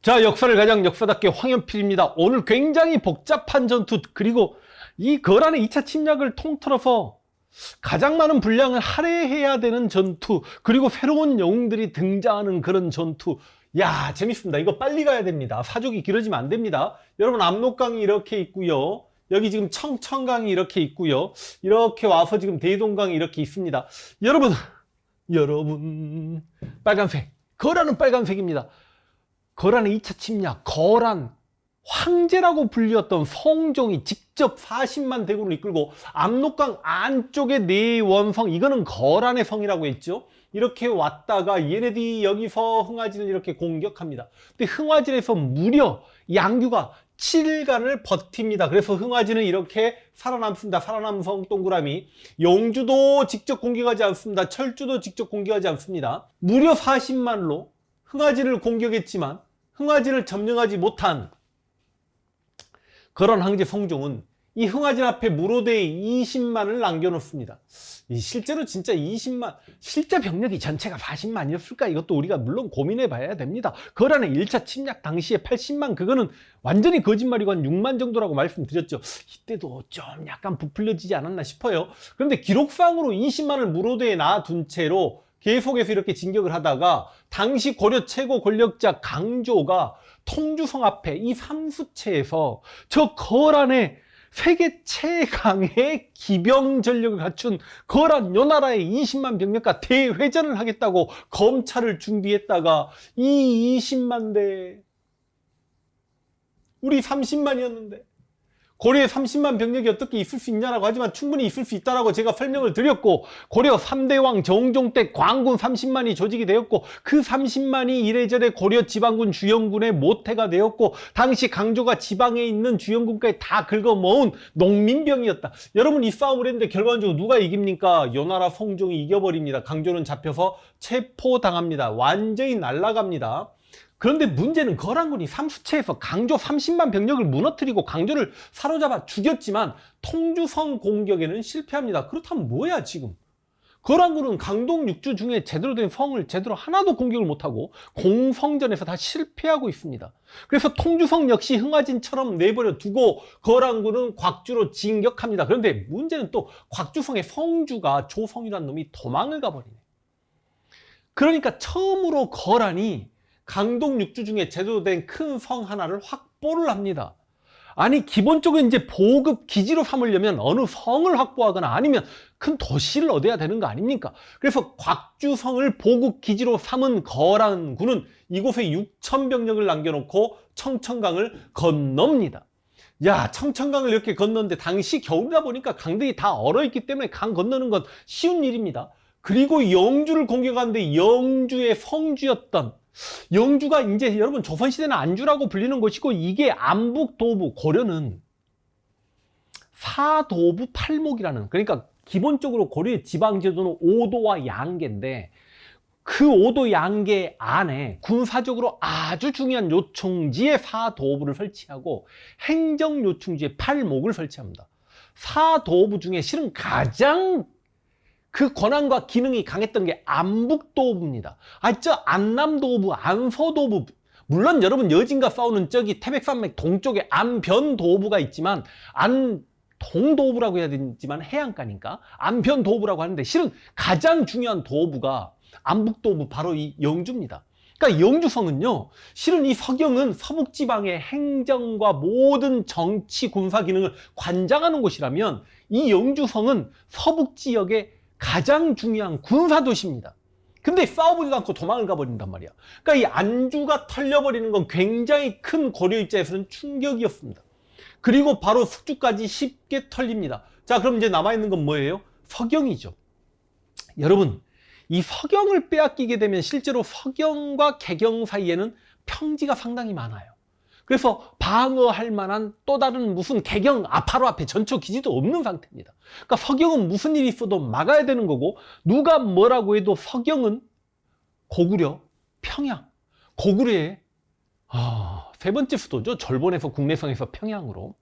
자, 역사를 가장 역사답게 황현필입니다. 오늘 굉장히 복잡한 전투, 그리고 이 거란의 2차 침략을 통틀어서 가장 많은 분량을 할애해야 되는 전투, 그리고 새로운 영웅들이 등장하는 그런 전투. 야, 재밌습니다. 이거 빨리 가야 됩니다. 사족이 길어지면 안 됩니다. 여러분, 압록강이 이렇게 있고요. 여기 지금 청천강이 이렇게 있고요. 이렇게 와서 지금 대동강이 이렇게 있습니다. 여러분, 빨간색. 거란은 빨간색입니다. 거란의 2차 침략, 거란 황제라고 불렸던 성종이 직접 40만 대군을 이끌고 압록강 안쪽의 내원성, 이거는 거란의 성이라고 했죠. 이렇게 왔다가 얘네들이 여기서 흥화진을 이렇게 공격합니다. 근데 흥화진에서 무려 양규가 7일간을 버팁니다. 그래서 흥화진은 이렇게 살아남습니다. 살아남성 동그라미. 영주도 직접 공격하지 않습니다. 철주도 직접 공격하지 않습니다. 무려 40만로 흥화진을 공격했지만 흥화진을 점령하지 못한 거란 황제 성종은 이 흥화진 앞에 무로대에 20만을 남겨놓습니다. 실제로 진짜 20만, 실제 병력이 전체가 40만이었을까? 이것도 우리가 물론 고민해 봐야 됩니다. 거란의 1차 침략 당시에 80만, 그거는 완전히 거짓말이고 한 6만 정도라고 말씀드렸죠. 이때도 좀 약간 부풀려지지 않았나 싶어요. 그런데 기록상으로 20만을 무로대에 놔둔 채로 계속해서 이렇게 진격을 하다가 당시 고려 최고 권력자 강조가 통주성 앞에 이 삼수체에서 저 거란의 세계 최강의 기병 전력을 갖춘 거란 요나라의 20만 병력과 대회전을 하겠다고 검찰을 준비했다가 이 20만 대 우리 30만이었는데 고려에 30만 병력이 어떻게 있을 수 있냐라고 하지만 충분히 있을 수 있다라고 제가 설명을 드렸고, 고려 3대왕 정종 때 광군 30만이 조직이 되었고, 그 30만이 이래저래 고려 지방군 주영군의 모태가 되었고, 당시 강조가 지방에 있는 주영군까지 다 긁어모은 농민병이었다. 여러분, 이 싸움을 했는데 결과적으로 누가 이깁니까? 요나라 성종이 이겨버립니다. 강조는 잡혀서 체포당합니다. 완전히 날아갑니다. 그런데 문제는 거란군이 삼수체에서 강조 30만 병력을 무너뜨리고 강조를 사로잡아 죽였지만 통주성 공격에는 실패합니다. 그렇다면 뭐야 지금? 거란군은 강동 6주 중에 제대로 된 성을 제대로 하나도 공격을 못하고 공성전에서 다 실패하고 있습니다. 그래서 통주성 역시 흥화진처럼 내버려 두고 거란군은 곽주로 진격합니다. 그런데 문제는 또 곽주성의 성주가 조성이라는 놈이 도망을 가버리네. 그러니까 처음으로 거란이 강동 6주 중에 제대로 된 큰 성 하나를 확보를 합니다. 아니, 기본적으로 이제 보급 기지로 삼으려면 어느 성을 확보하거나 아니면 큰 도시를 얻어야 되는 거 아닙니까? 그래서 곽주성을 보급 기지로 삼은 거란군은 이곳에 6천 병력을 남겨놓고 청천강을 건넙니다. 야, 청천강을 이렇게 건너는데 당시 겨울이다 보니까 강들이 다 얼어있기 때문에 강 건너는 건 쉬운 일입니다. 그리고 영주를 공격하는데 영주의 성주였던, 영주가 이제 여러분 조선시대는 안주라고 불리는 것이고, 이게 안북도부, 고려는 사도부 팔목이라는, 그러니까 기본적으로 고려의 지방제도는 오도와 양계인데 그 오도 양계 안에 군사적으로 아주 중요한 요충지에 사도부를 설치하고 행정요충지에 팔목을 설치합니다. 사도부 중에 실은 가장 그 권한과 기능이 강했던 게 안북도부입니다. 저 안남도부, 안서도부, 물론 여러분 여진과 싸우는 저기 태백산맥 동쪽에 안변도부가 있지만, 안동도부라고 해야 되지만 해안가니까 안변도부라고 하는데 실은 가장 중요한 도부가 안북도부, 바로 이 영주입니다. 그러니까 영주성은요, 실은 이 서경은 서북지방의 행정과 모든 정치 군사 기능을 관장하는 곳이라면 이 영주성은 서북지역의 가장 중요한 군사도시입니다. 근데 싸워보지도 않고 도망을 가버린단 말이야. 그러니까 이 안주가 털려버리는 건 굉장히 큰 고려 입장에서는 충격이었습니다. 그리고 바로 숙주까지 쉽게 털립니다. 자, 그럼 이제 남아있는 건 뭐예요? 서경이죠. 여러분, 이 서경을 빼앗기게 되면 실제로 서경과 개경 사이에는 평지가 상당히 많아요. 그래서 방어할 만한 또 다른 무슨 개경, 바로 앞에 전초 기지도 없는 상태입니다. 그러니까 서경은 무슨 일이 있어도 막아야 되는 거고, 누가 뭐라고 해도 서경은 고구려, 평양, 고구려의 세 번째 수도죠. 절본에서 국내성에서 평양으로.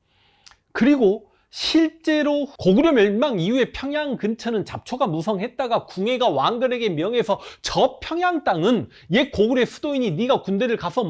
그리고 실제로 고구려 멸망 이후에 평양 근처는 잡초가 무성했다가 궁예가 왕건에게 명해서 저 평양 땅은 옛 고구려의 수도이니 네가 군대를 가서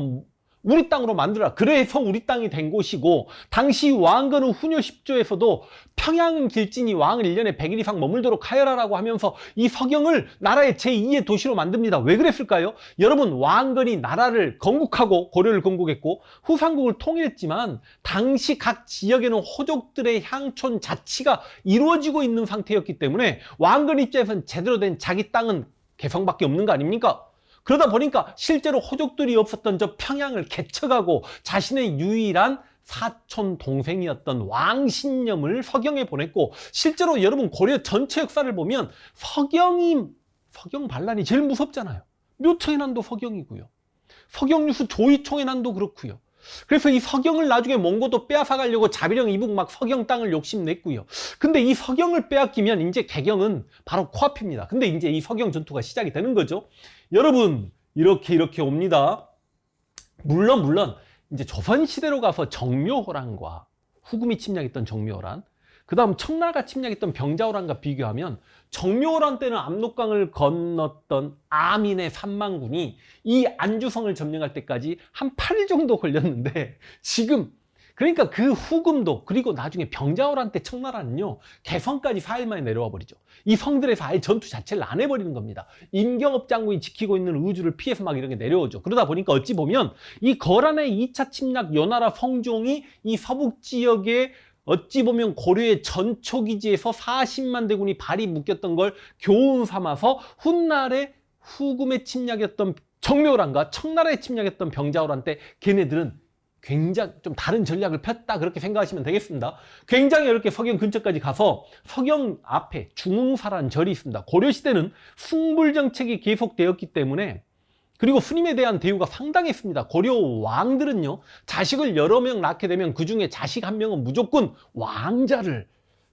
우리 땅으로 만들어라. 그래서 우리 땅이 된 곳이고, 당시 왕건은 훈요 10조에서도 평양 길진이 왕을 1년에 100일 이상 머물도록 하여라라고 하면서 이 서경을 나라의 제2의 도시로 만듭니다. 왜 그랬을까요? 여러분, 왕건이 나라를 건국하고 고려를 건국했고 후삼국을 통일했지만 당시 각 지역에는 호족들의 향촌 자치가 이루어지고 있는 상태였기 때문에 왕건 입장에서는 제대로 된 자기 땅은 개성밖에 없는 거 아닙니까? 그러다 보니까 실제로 호족들이 없었던 저 평양을 개척하고 자신의 유일한 사촌 동생이었던 왕신념을 서경에 보냈고, 실제로 여러분 고려 전체 역사를 보면 서경 반란이 제일 무섭잖아요. 묘청해난도 서경이고요. 서경유수 조이총해난도 그렇고요. 그래서 이 서경을 나중에 몽고도 빼앗아 가려고 자비령 이북 막 서경 땅을 욕심냈고요. 근데 이 서경을 빼앗기면 이제 개경은 바로 코앞입니다. 근데 이제 이 서경 전투가 시작이 되는 거죠. 여러분, 이렇게 옵니다. 물론 이제 조선시대로 가서 정묘호란과 후금이 침략했던 정묘호란, 그 다음 청나라가 침략했던 병자호란과 비교하면 정묘호란 때는 압록강을 건넜던 아민의 3만군이 이 안주성을 점령할 때까지 한 8일 정도 걸렸는데, 지금 그러니까 그 후금도, 그리고 나중에 병자호란 때 청나라는요 개성까지 4일 만에 내려와 버리죠. 이 성들에서 아예 전투 자체를 안 해버리는 겁니다. 임경업 장군이 지키고 있는 의주를 피해서 막 이렇게 내려오죠. 그러다 보니까 어찌 보면 이 거란의 2차 침략 요나라 성종이 이 서북 지역에 어찌 보면 고려의 전초기지에서 40만 대군이 발이 묶였던 걸 교훈 삼아서 훗날에 후금의 침략이었던 정묘호란과 청나라의 침략이었던 병자호란 때 걔네들은 굉장히 좀 다른 전략을 폈다, 그렇게 생각하시면 되겠습니다. 굉장히 이렇게 서경 근처까지 가서 서경 앞에 중흥사라는 절이 있습니다. 고려시대는 숭불정책이 계속되었기 때문에, 그리고 스님에 대한 대우가 상당했습니다. 고려 왕들은요 자식을 여러 명 낳게 되면 그 중에 자식 한 명은 무조건 왕자를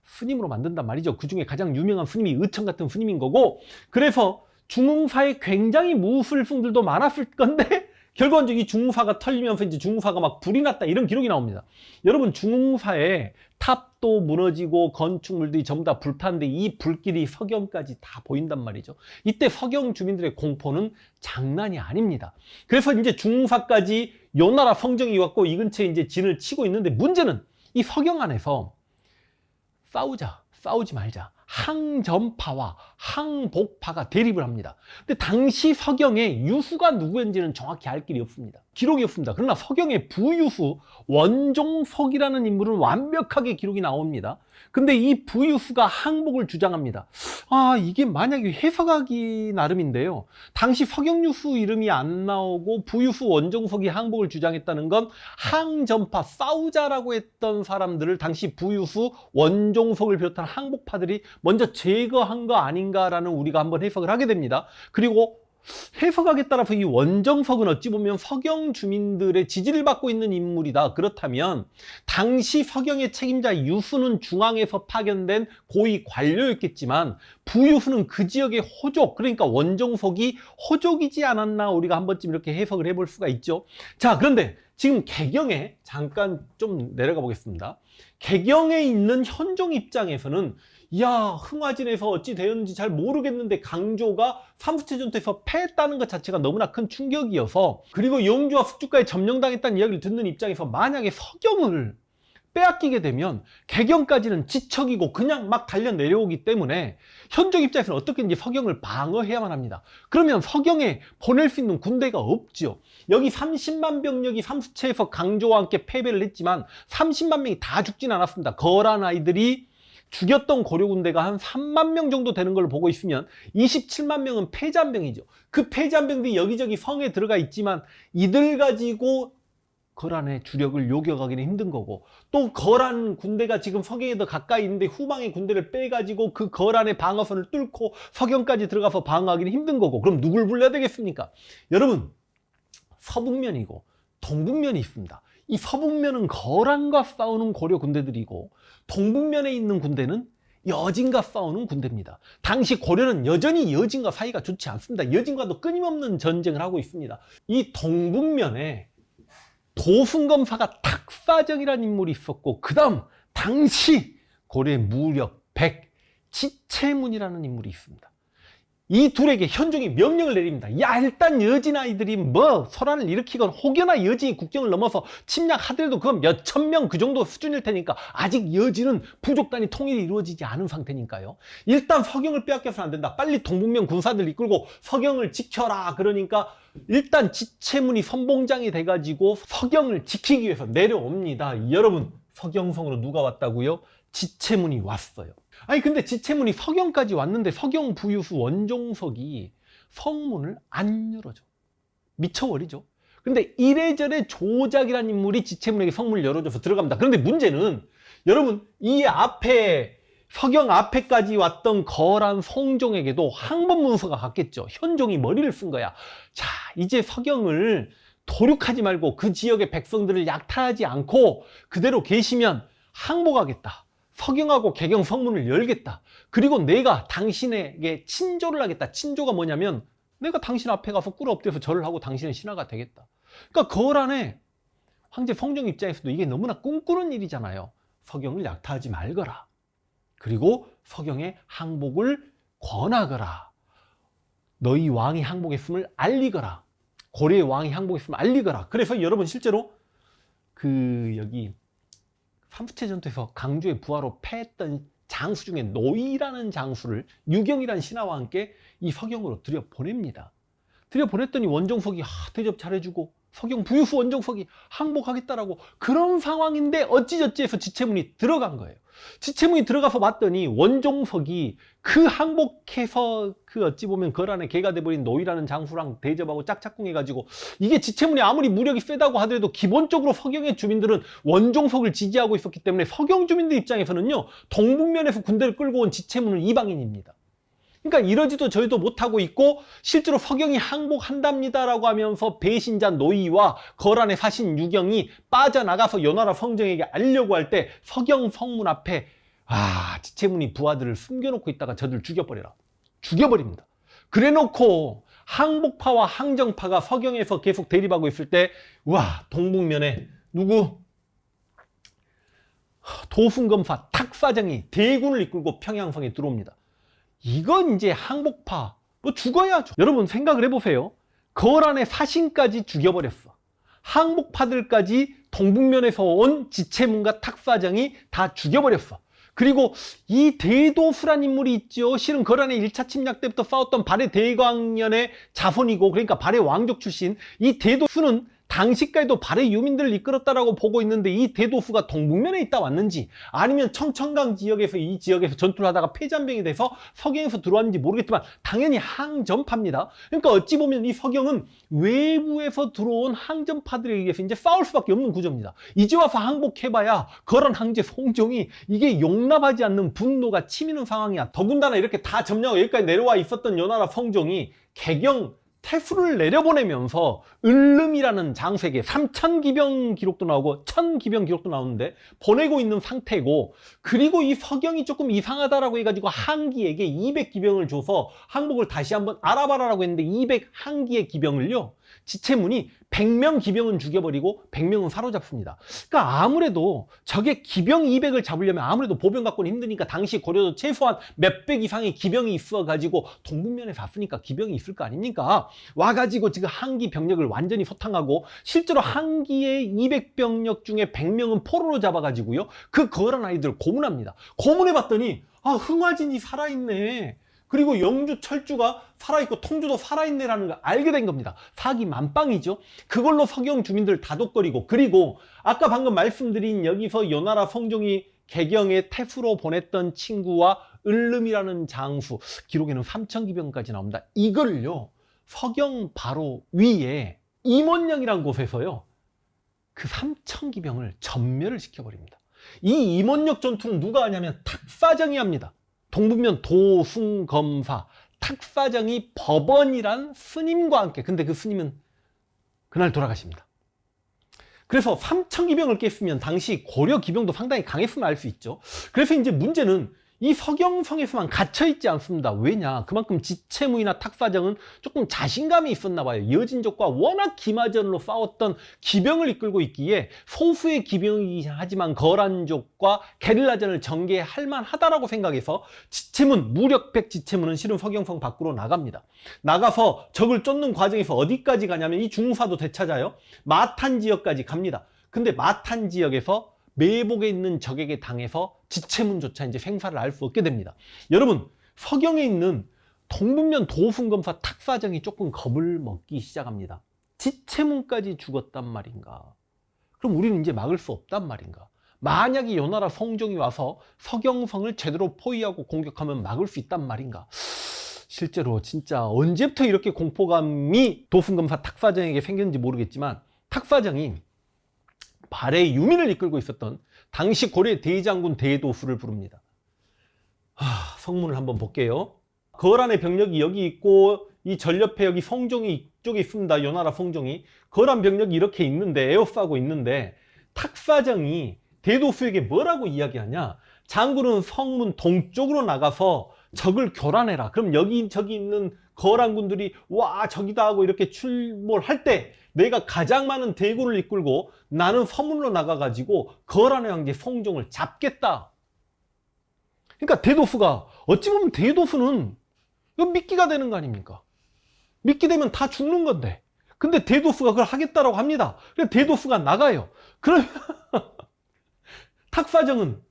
스님으로 만든단 말이죠. 그 중에 가장 유명한 스님이 의천 같은 스님인 거고, 그래서 중흥사에 굉장히 무술승들도 많았을 건데 결국은 이 중흥사가 털리면서 이제 중흥사가 막 불이 났다, 이런 기록이 나옵니다. 여러분, 중흥사에 탑도 무너지고 건축물들이 전부 다 불탔는데 이 불길이 서경까지 다 보인단 말이죠. 이때 서경 주민들의 공포는 장난이 아닙니다. 그래서 이제 중흥사까지 요나라 성정이 왔고 이 근처에 이제 진을 치고 있는데, 문제는 이 서경 안에서 싸우지 말자, 항전파와 항복파가 대립을 합니다. 근데 당시 서경에 유수가 누구인지는 정확히 알 길이 없습니다. 기록이 없습니다. 그러나 서경의 부유수 원종석이라는 인물은 완벽하게 기록이 나옵니다. 근데 이 부유수가 항복을 주장합니다. 이게 만약에 해석하기 나름인데요, 당시 서경유수 이름이 안 나오고 부유수 원종석이 항복을 주장했다는 건 항전파, 싸우자라고 했던 사람들을 당시 부유수 원종석을 비롯한 항복파들이 먼저 제거한 거 아닌가라는 우리가 한번 해석을 하게 됩니다. 그리고 해석학에 따라서 이 원정석은 어찌 보면 서경 주민들의 지지를 받고 있는 인물이다. 그렇다면 당시 서경의 책임자 유수는 중앙에서 파견된 고위 관료였겠지만 부유수는 그 지역의 호족, 그러니까 원정석이 호족이지 않았나, 우리가 한 번쯤 이렇게 해석을 해볼 수가 있죠. 자, 그런데 지금 개경에 잠깐 좀 내려가 보겠습니다. 개경에 있는 현종 입장에서는 흥화진에서 어찌 되었는지 잘 모르겠는데 강조가 삼수체 전투에서 패했다는 것 자체가 너무나 큰 충격이어서, 그리고 영주와 숙주까지 점령당했다는 이야기를 듣는 입장에서 만약에 서경을 빼앗기게 되면 개경까지는 지척이고 그냥 막 달려 내려오기 때문에 현종 입장에서는 어떻게든지 서경을 방어해야만 합니다. 그러면 서경에 보낼 수 있는 군대가 없죠. 여기 30만 병력이 삼수체에서 강조와 함께 패배를 했지만 30만 명이 다 죽진 않았습니다. 거란 아이들이 죽였던 고려 군대가 한 3만 명 정도 되는 걸 보고 있으면 27만 명은 패잔병이죠. 그 패잔병들이 여기저기 성에 들어가 있지만 이들 가지고 거란의 주력을 요격하기는 힘든 거고, 또 거란 군대가 지금 서경에 더 가까이 있는데 후방의 군대를 빼가지고 그 거란의 방어선을 뚫고 서경까지 들어가서 방어하기는 힘든 거고, 그럼 누굴 불러야 되겠습니까? 여러분, 서북면이고 동북면이 있습니다. 이 서북면은 거란과 싸우는 고려 군대들이고 동북면에 있는 군대는 여진과 싸우는 군대입니다. 당시 고려는 여전히 여진과 사이가 좋지 않습니다. 여진과도 끊임없는 전쟁을 하고 있습니다. 이 동북면에 도승검사가 탁사정이라는 인물이 있었고, 그 다음 당시 고려의 무력 100 지체문이라는 인물이 있습니다. 이 둘에게 현종이 명령을 내립니다. 야, 일단 여진 아이들이 뭐 소란을 일으키건 혹여나 여진이 국경을 넘어서 침략하더라도 그건 몇천 명 그 정도 수준일 테니까 아직 여진은 부족 단위 통일이 이루어지지 않은 상태니까요. 일단 서경을 빼앗겨서는 안 된다. 빨리 동북면 군사들 이끌고 서경을 지켜라. 그러니까 일단 지체문이 선봉장이 돼가지고 서경을 지키기 위해서 내려옵니다. 여러분, 서경성으로 누가 왔다고요? 지체문이 왔어요. 아니 근데 지체문이 서경까지 왔는데 서경 부유수 원종석이 성문을 안 열어줘. 미쳐버리죠. 근데 이래저래 조작이라는 인물이 지체문에게 성문을 열어줘서 들어갑니다. 그런데 문제는 여러분, 이 앞에 서경 앞에까지 왔던 거란 성종에게도 항복문서가 갔겠죠. 현종이 머리를 쓴 거야. 자, 이제 서경을 도륙하지 말고 그 지역의 백성들을 약탈하지 않고 그대로 계시면 항복하겠다. 서경하고 개경 성문을 열겠다. 그리고 내가 당신에게 친조를 하겠다. 친조가 뭐냐면 내가 당신 앞에 가서 꿇어엎드려서 절을 하고 당신의 신하가 되겠다. 그러니까 거란의 황제 성종 입장에서도 이게 너무나 꿈꾸는 일이잖아요. 서경을 약탈하지 말거라. 그리고 서경의 항복을 권하거라. 너희 왕이 항복했음을 알리거라. 고려의 왕이 항복했음을 알리거라. 그래서 여러분 실제로 여기 삼수체 전투에서 강조의 부하로 패했던 장수 중에 노이라는 장수를 유경이라는 신하와 함께 이 서경으로 들여보냅니다. 들여보냈더니 원종석이 대접 잘해주고 서경 부유수 원종석이 항복하겠다라고 그런 상황인데 어찌저찌 해서 지체문이 들어간 거예요. 지체문이 들어가서 봤더니 원종석이 그 항복해서 어찌 보면 거란의 개가 돼버린 노이라는 장수랑 대접하고 짝짝꿍해가지고 이게 지체문이 아무리 무력이 세다고 하더라도 기본적으로 서경의 주민들은 원종석을 지지하고 있었기 때문에 서경 주민들 입장에서는요, 동북면에서 군대를 끌고 온 지체문은 이방인입니다. 그러니까 이러지도 저리도 못하고 있고 실제로 서경이 항복한답니다라고 하면서 배신자 노이와 거란의 사신 유경이 빠져나가서 요나라 성종에게 알려고 할 때 서경 성문 앞에 지체문이 부하들을 숨겨놓고 있다가 저들 죽여버려라. 죽여버립니다. 그래놓고 항복파와 항정파가 서경에서 계속 대립하고 있을 때 동북면에 누구? 도순검사 탁사장이 대군을 이끌고 평양성에 들어옵니다. 이건 이제 항복파 죽어야죠. 여러분 생각을 해보세요. 거란의 사신까지 죽여버렸어. 항복파들까지 동북면에서 온 지체문과 탁사장이 다 죽여버렸어. 그리고 이 대도수란 인물이 있죠. 실은 거란의 1차 침략 때부터 싸웠던 발해 대광년의 자손이고, 그러니까 발해 왕족 출신. 이 대도수는 당시까지도 발해 유민들을 이끌었다라고 보고 있는데 이 대도수가 동북면에 있다 왔는지 아니면 청천강 지역에서 이 지역에서 전투를 하다가 패잔병이 돼서 서경에서 들어왔는지 모르겠지만 당연히 항전파입니다. 그러니까 어찌 보면 이 서경은 외부에서 들어온 항전파들에 의해서 이제 싸울 수밖에 없는 구조입니다. 이제 와서 항복해봐야 거란 황제 성종이 이게 용납하지 않는 분노가 치미는 상황이야. 더군다나 이렇게 다 점령하고 여기까지 내려와 있었던 요나라 성종이 개경 태수를 내려보내면서 을름이라는 장수에게 3,000기병 기록도 나오고 1,000기병 기록도 나오는데 보내고 있는 상태고, 그리고 이 서경이 조금 이상하다라고 해가지고 한기에게 200기병을 줘서 항복을 다시 한번 알아봐라라고 했는데 201기의 기병을요, 지체문이 100명 기병은 죽여버리고 100명은 사로잡습니다. 그러니까 아무래도 적의 기병 200을 잡으려면 아무래도 보병 갖고는 힘드니까 당시 고려도 최소한 몇백 이상의 기병이 있어가지고 동북면에 샀으니까 기병이 있을 거 아닙니까? 와가지고 지금 한기 병력을 완전히 소탕하고 실제로 한기의 200병력 중에 100명은 포로로 잡아가지고요, 그 거란 아이들을 고문합니다. 고문해봤더니 흥화진이 살아있네. 그리고 영주 철주가 살아있고 통주도 살아있네라는 걸 알게 된 겁니다. 사기 만빵이죠. 그걸로 서경 주민들 다독거리고, 그리고 아까 방금 말씀드린 여기서 요나라 성종이 개경에 태수로 보냈던 친구와 을름이라는 장수, 기록에는 3,000기병까지 나옵니다. 이걸요, 서경 바로 위에 임원령이라는 곳에서요, 그 3,000기병을 전멸을 시켜버립니다. 이 임원령 전투는 누가 하냐면 탁사정이 합니다. 동북면 도순검사 탁사정이 법원이란 스님과 함께, 근데 그 스님은 그날 돌아가십니다. 그래서 3,000기병을 깼으면 당시 고려 기병도 상당히 강했음을 알 수 있죠. 그래서 이제 문제는 이 서경성에서만 갇혀있지 않습니다. 왜냐? 그만큼 지체무이나 탁사정은 조금 자신감이 있었나 봐요. 여진족과 워낙 기마전으로 싸웠던 기병을 이끌고 있기에 소수의 기병이긴 하지만 거란족과 게릴라전을 전개할 만하다라고 생각해서 지체문, 무력백 지체문은 실은 서경성 밖으로 나갑니다. 나가서 적을 쫓는 과정에서 어디까지 가냐면 이 중사도 되찾아요. 마탄 지역까지 갑니다. 근데 마탄 지역에서 매복에 있는 적에게 당해서 지체문조차 이제 생사를 알 수 없게 됩니다. 여러분, 서경에 있는 동분면 도순검사 탁사정이 조금 겁을 먹기 시작합니다. 지체문까지 죽었단 말인가? 그럼 우리는 이제 막을 수 없단 말인가? 만약에 요나라 성종이 와서 서경성을 제대로 포위하고 공격하면 막을 수 있단 말인가? 실제로 진짜 언제부터 이렇게 공포감이 도순검사 탁사정에게 생겼는지 모르겠지만 탁사정이 발해 유민을 이끌고 있었던 당시 고려 대장군 대도수를 부릅니다. 성문을 한번 볼게요. 거란의 병력이 여기 있고 이 전옆에 여기 성종이 이쪽에 있습니다. 요나라 성종이. 거란 병력이 이렇게 있는데 에워싸고 있는데 탁사정이 대도수에게 뭐라고 이야기하냐? 장군은 성문 동쪽으로 나가서 적을 교란해라. 그럼 여기 저기 있는 거란군들이 와 저기다 하고 이렇게 출몰할 때 내가 가장 많은 대군을 이끌고 나는 서문으로 나가가지고 거란의 황제 성종을 잡겠다. 그러니까 대도수가 어찌 보면 대도수는 이거 미끼가 되는 거 아닙니까? 미끼 되면 다 죽는 건데. 근데 대도수가 그걸 하겠다라고 합니다. 그래서 대도수가 나가요. 그러면 탁사정은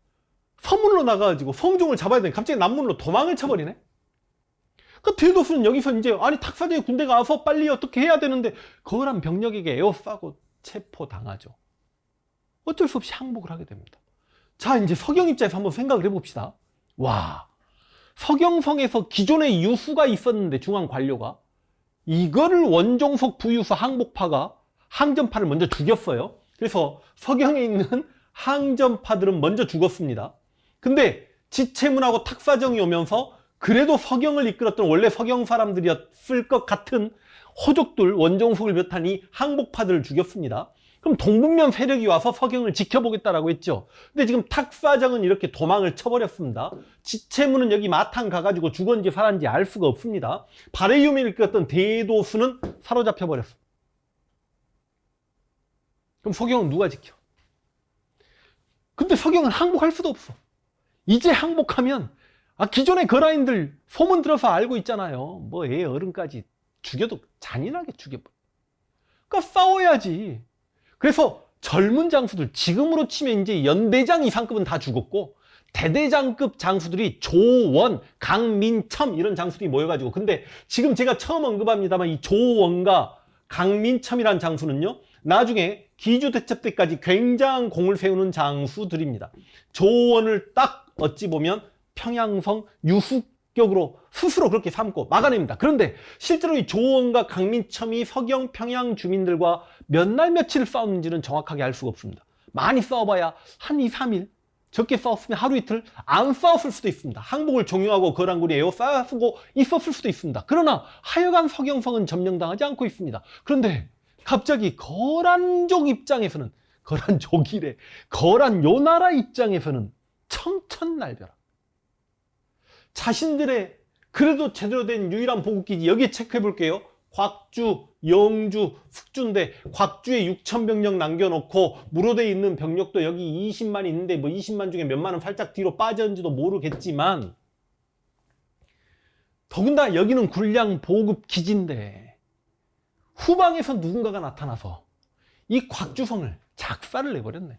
서문으로 나가가지고 성종을 잡아야 되는데 갑자기 남문으로 도망을 쳐버리네. 그 대도수는 여기서 이제 아니 탁사정의 군대가 와서 빨리 어떻게 해야 되는데 거란 병력에게 에워싸고 체포당하죠. 어쩔 수 없이 항복을 하게 됩니다. 자, 이제 서경 입장에서 한번 생각을 해봅시다. 와, 서경성에서 기존에 유수가 있었는데 중앙 관료가 이거를 원종석 부유수 항복파가 항전파를 먼저 죽였어요. 그래서 서경에 있는 항전파들은 먼저 죽었습니다. 근데 지체문하고 탁사정이 오면서 그래도 서경을 이끌었던 원래 서경 사람들이었을 것 같은 호족들, 원종석을 비롯한 이 항복파들을 죽였습니다. 그럼 동분면 세력이 와서 서경을 지켜보겠다라고 했죠. 근데 지금 탁사정은 이렇게 도망을 쳐버렸습니다. 지체문은 여기 마탄 가가지고 죽었는지 살았는지 알 수가 없습니다. 발해유민을 이끌었던 대도수는 사로잡혀버렸어. 그럼 서경은 누가 지켜? 근데 서경은 항복할 수도 없어. 이제 항복하면 기존의 거라인들 소문 들어서 알고 있잖아요. 뭐 애 어른까지 죽여도 잔인하게 죽여버려. 그러니까 싸워야지. 그래서 젊은 장수들, 지금으로 치면 이제 연대장 이상급은 다 죽었고 대대장급 장수들이 조원, 강민첨 이런 장수들이 모여가지고, 근데 지금 제가 처음 언급합니다만 이 조원과 강민첨이란 장수는요 나중에 기주대첩 때까지 굉장한 공을 세우는 장수들입니다. 조원을 딱 어찌 보면 평양성 유수격으로 스스로 그렇게 삼고 막아냅니다. 그런데 실제로 이 조원과 강민첨이 서경 평양 주민들과 몇 날 며칠 싸웠는지는 정확하게 알 수가 없습니다. 많이 싸워봐야 한 2, 3일, 적게 싸웠으면 하루 이틀, 안 싸웠을 수도 있습니다. 항복을 종용하고 거란군이 에워싸고 있었을 수도 있습니다. 그러나 하여간 서경성은 점령당하지 않고 있습니다. 그런데 갑자기 거란족 입장에서는, 거란족이래, 거란 요나라 입장에서는 청천날벼락. 자신들의 그래도 제대로 된 유일한 보급기지, 여기에 체크해 볼게요. 곽주, 영주, 숙주인데 곽주에 6,000병력 남겨놓고 무로대에 있는 병력도 여기 20만 있는데 뭐 20만 중에 몇만은 살짝 뒤로 빠졌는지도 모르겠지만 더군다나 여기는 군량 보급 기지인데 후방에서 누군가가 나타나서 이 곽주성을 작사를 내버렸네.